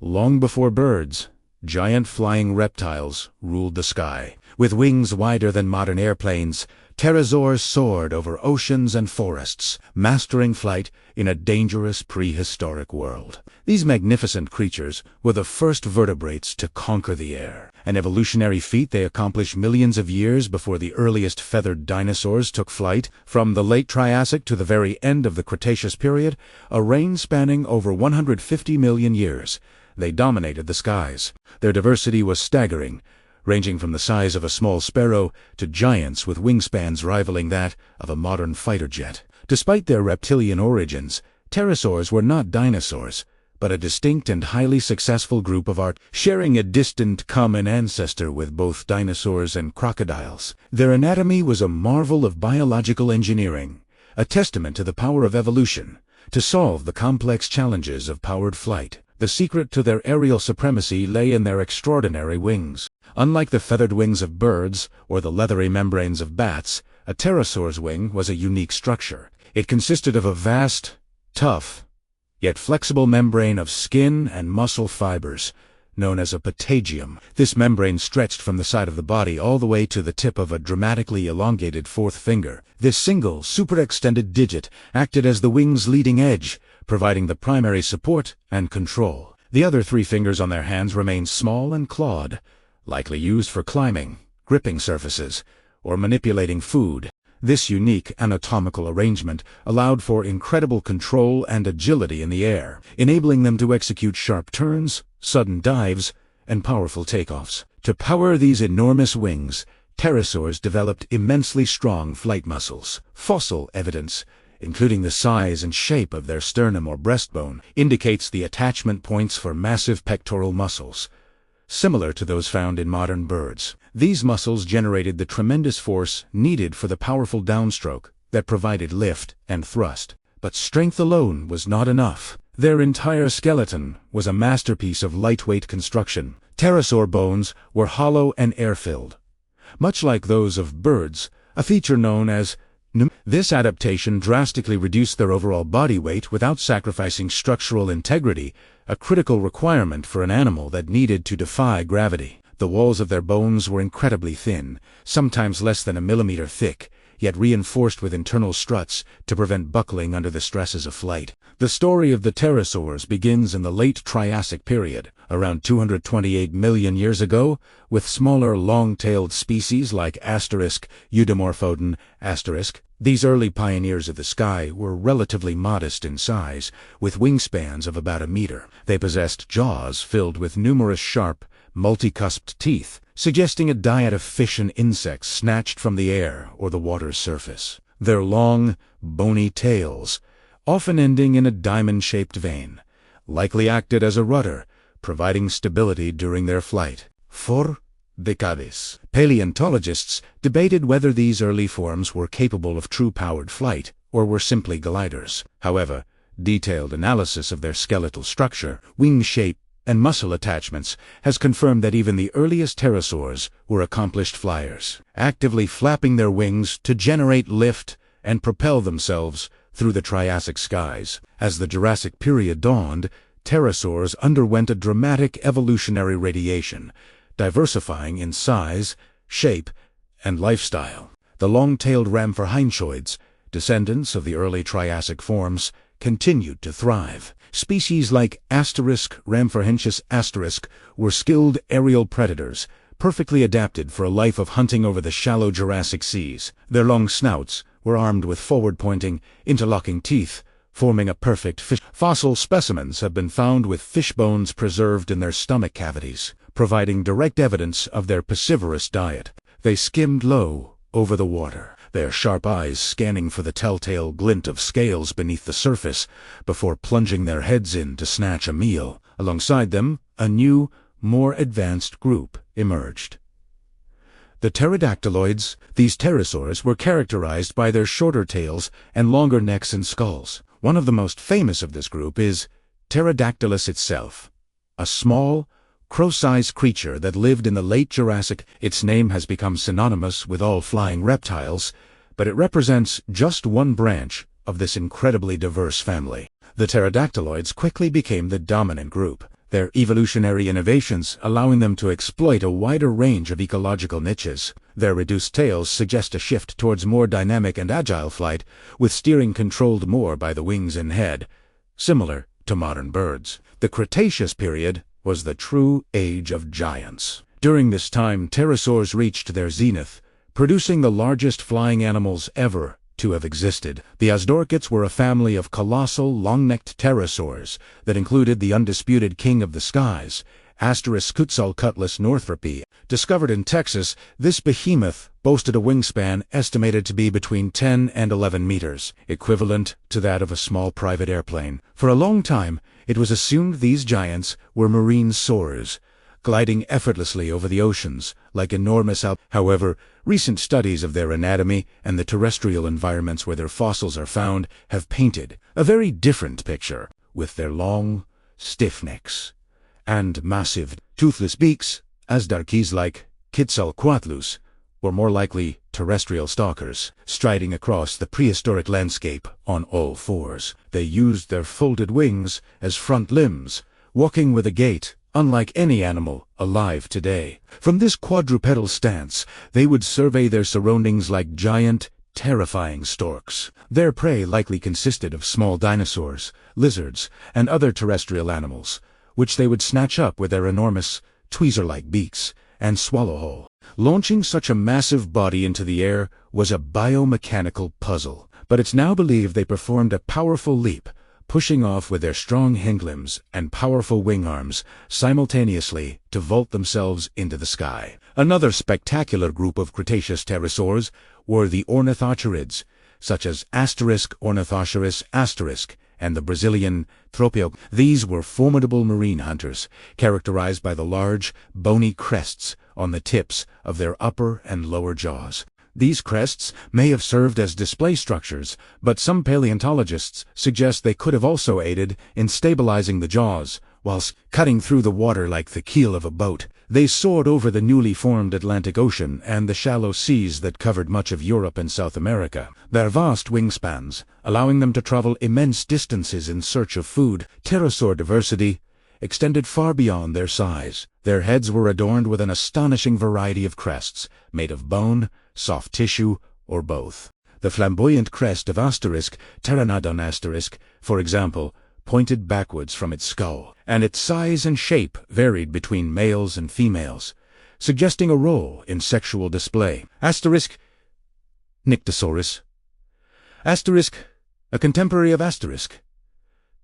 Long before birds, giant flying reptiles ruled the sky. With wings wider than modern airplanes, pterosaurs soared over oceans and forests, mastering flight in a dangerous prehistoric world. These magnificent creatures were the first vertebrates to conquer the air, an evolutionary feat they accomplished millions of years before the earliest feathered dinosaurs took flight. From the late Triassic to the very end of the Cretaceous period, a reign spanning over 150 million years, they dominated the skies. Their diversity was staggering, ranging from the size of a small sparrow to giants with wingspans rivaling that of a modern fighter jet. Despite their reptilian origins, pterosaurs were not dinosaurs, but a distinct and highly successful group of sharing a distant common ancestor with both dinosaurs and crocodiles. Their anatomy was a marvel of biological engineering, a testament to the power of evolution to solve the complex challenges of powered flight. The secret to their aerial supremacy lay in their extraordinary wings. Unlike the feathered wings of birds or the leathery membranes of bats, a pterosaur's wing was a unique structure. It consisted of a vast, tough, yet flexible membrane of skin and muscle fibers, known as a patagium. This membrane stretched from the side of the body all the way to the tip of a dramatically elongated fourth finger. This single, super-extended digit acted as the wing's leading edge, providing the primary support and control. The other three fingers on their hands remained small and clawed, likely used for climbing, gripping surfaces, or manipulating food. This unique anatomical arrangement allowed for incredible control and agility in the air, enabling them to execute sharp turns, sudden dives, and powerful takeoffs. To power these enormous wings, pterosaurs developed immensely strong flight muscles. Fossil evidence, including the size and shape of their sternum or breastbone, indicates the attachment points for massive pectoral muscles, similar to those found in modern birds. These muscles generated the tremendous force needed for the powerful downstroke that provided lift and thrust. But strength alone was not enough. Their entire skeleton was a masterpiece of lightweight construction. Pterosaur bones were hollow and air-filled, much like those of birds, a feature known as This adaptation drastically reduced their overall body weight without sacrificing structural integrity, a critical requirement for an animal that needed to defy gravity. The walls of their bones were incredibly thin, sometimes less than a millimeter thick, yet reinforced with internal struts to prevent buckling under the stresses of flight. The story of the pterosaurs begins in the late Triassic period, around 228 million years ago, with smaller long-tailed species like Eudimorphodon ***. These early pioneers of the sky were relatively modest in size, with wingspans of about a meter. They possessed jaws filled with numerous sharp, multi-cusped teeth, suggesting a diet of fish and insects snatched from the air or the water's surface. Their long, bony tails, often ending in a diamond-shaped vein, likely acted as a rudder, providing stability during their flight. For decades, paleontologists debated whether these early forms were capable of true powered flight or were simply gliders. However, detailed analysis of their skeletal structure, wing shape, and muscle attachments has confirmed that even the earliest pterosaurs were accomplished flyers, actively flapping their wings to generate lift and propel themselves through the Triassic skies. As the Jurassic period dawned, pterosaurs underwent a dramatic evolutionary radiation, diversifying in size, shape, and lifestyle. The long-tailed rhamphorhynchoids, descendants of the early Triassic forms, continued to thrive. Species like Rhamphorhynchus** were skilled aerial predators, perfectly adapted for a life of hunting over the shallow Jurassic seas. Their long snouts were armed with forward-pointing, interlocking teeth, forming a perfect fish. Fossil specimens have been found with fish bones preserved in their stomach cavities, providing direct evidence of their piscivorous diet. They skimmed low over the water, their sharp eyes scanning for the telltale glint of scales beneath the surface before plunging their heads in to snatch a meal. Alongside them, a new, more advanced group emerged. The pterodactyloids. These pterosaurs were characterized by their shorter tails and longer necks and skulls. One of the most famous of this group is Pterodactylus itself, a small, crow-sized creature that lived in the late Jurassic. Its name has become synonymous with all flying reptiles, but it represents just one branch of this incredibly diverse family. The pterodactyloids quickly became the dominant group. their evolutionary innovations allowing them to exploit a wider range of ecological niches. Their reduced tails suggest a shift towards more dynamic and agile flight, with steering controlled more by the wings and head, similar to modern birds. The Cretaceous period was the true age of giants. During this time, pterosaurs reached their zenith, producing the largest flying animals ever to have existed. The Osdorchids were a family of colossal, long-necked pterosaurs that included the undisputed king of the skies, Quetzalcoatlus northropi. Discovered in Texas, this behemoth boasted a wingspan estimated to be between 10 and 11 meters, equivalent to that of a small private airplane. For a long time, it was assumed these giants were marine soarers, gliding effortlessly over the oceans like enormous However, recent studies of their anatomy and the terrestrial environments where their fossils are found have painted a very different picture. With their long, stiff necks and massive, toothless beaks, Osdorchids like Quetzalcoatlus were more likely terrestrial stalkers, striding across the prehistoric landscape on all fours. They used their folded wings as front limbs, walking with a gait unlike any animal alive today. From this quadrupedal stance, they would survey their surroundings like giant, terrifying storks. Their prey likely consisted of small dinosaurs, lizards, and other terrestrial animals, which they would snatch up with their enormous, tweezer-like beaks and swallow whole. Launching such a massive body into the air was a biomechanical puzzle, but it's now believed they performed a powerful leap, pushing off with their strong hindlimbs and powerful wing arms simultaneously to vault themselves into the sky. Another spectacular group of Cretaceous pterosaurs were the ornithopterids, such as Ornithoceras and the Brazilian Tropeo. These were formidable marine hunters, characterized by the large, bony crests on the tips of their upper and lower jaws. These crests may have served as display structures, but some paleontologists suggest they could have also aided in stabilizing the jaws, whilst cutting through the water like the keel of a boat. They soared over the newly formed Atlantic Ocean and the shallow seas that covered much of Europe and South America. Their vast wingspans, allowing them to travel immense distances in search of food. Pterosaur diversity extended far beyond their size. Their heads were adorned with an astonishing variety of crests, made of bone, soft tissue, or both. The flamboyant crest of Pteranodon, for example, pointed backwards from its skull, and its size and shape varied between males and females, suggesting a role in sexual display. Nyctosaurus. A contemporary of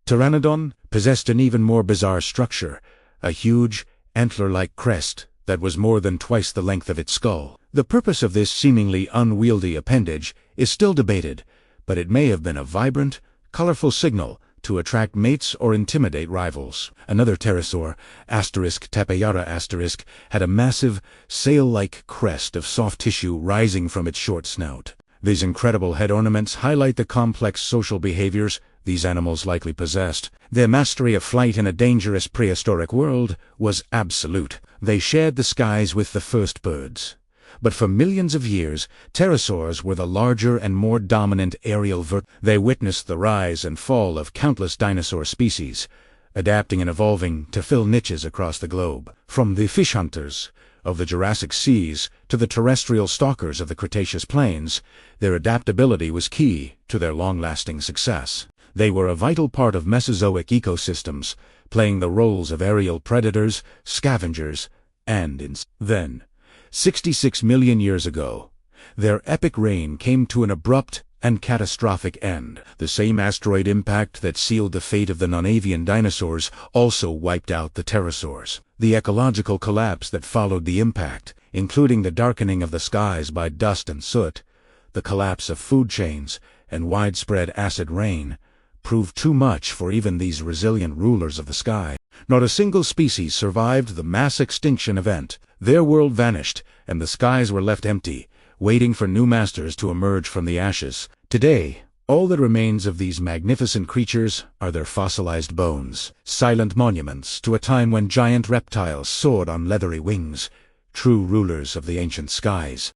Pteranodon possessed an even more bizarre structure, a huge, antler-like crest that was more than twice the length of its skull. The purpose of this seemingly unwieldy appendage is still debated, but it may have been a vibrant, colorful signal to attract mates or intimidate rivals. Another pterosaur, Tapeyara, had a massive, sail-like crest of soft tissue rising from its short snout. These incredible head ornaments highlight the complex social behaviors these animals likely possessed. Their mastery of flight in a dangerous prehistoric world was absolute. They shared the skies with the first birds. But for millions of years, pterosaurs were the larger and more dominant aerial They witnessed the rise and fall of countless dinosaur species, adapting and evolving to fill niches across the globe. From the fish hunters of the Jurassic seas to the terrestrial stalkers of the Cretaceous plains, their adaptability was key to their long-lasting success. They were a vital part of Mesozoic ecosystems, playing the roles of aerial predators, scavengers, and then, 66 million years ago, their epic reign came to an abrupt and catastrophic end. The same asteroid impact that sealed the fate of the non-avian dinosaurs also wiped out the pterosaurs. The ecological collapse that followed the impact, including the darkening of the skies by dust and soot, the collapse of food chains, and widespread acid rain, proved too much for even these resilient rulers of the sky. Not a single species survived the mass extinction event. Their world vanished, and the skies were left empty, waiting for new masters to emerge from the ashes. Today, all that remains of these magnificent creatures are their fossilized bones, silent monuments to a time when giant reptiles soared on leathery wings, true rulers of the ancient skies.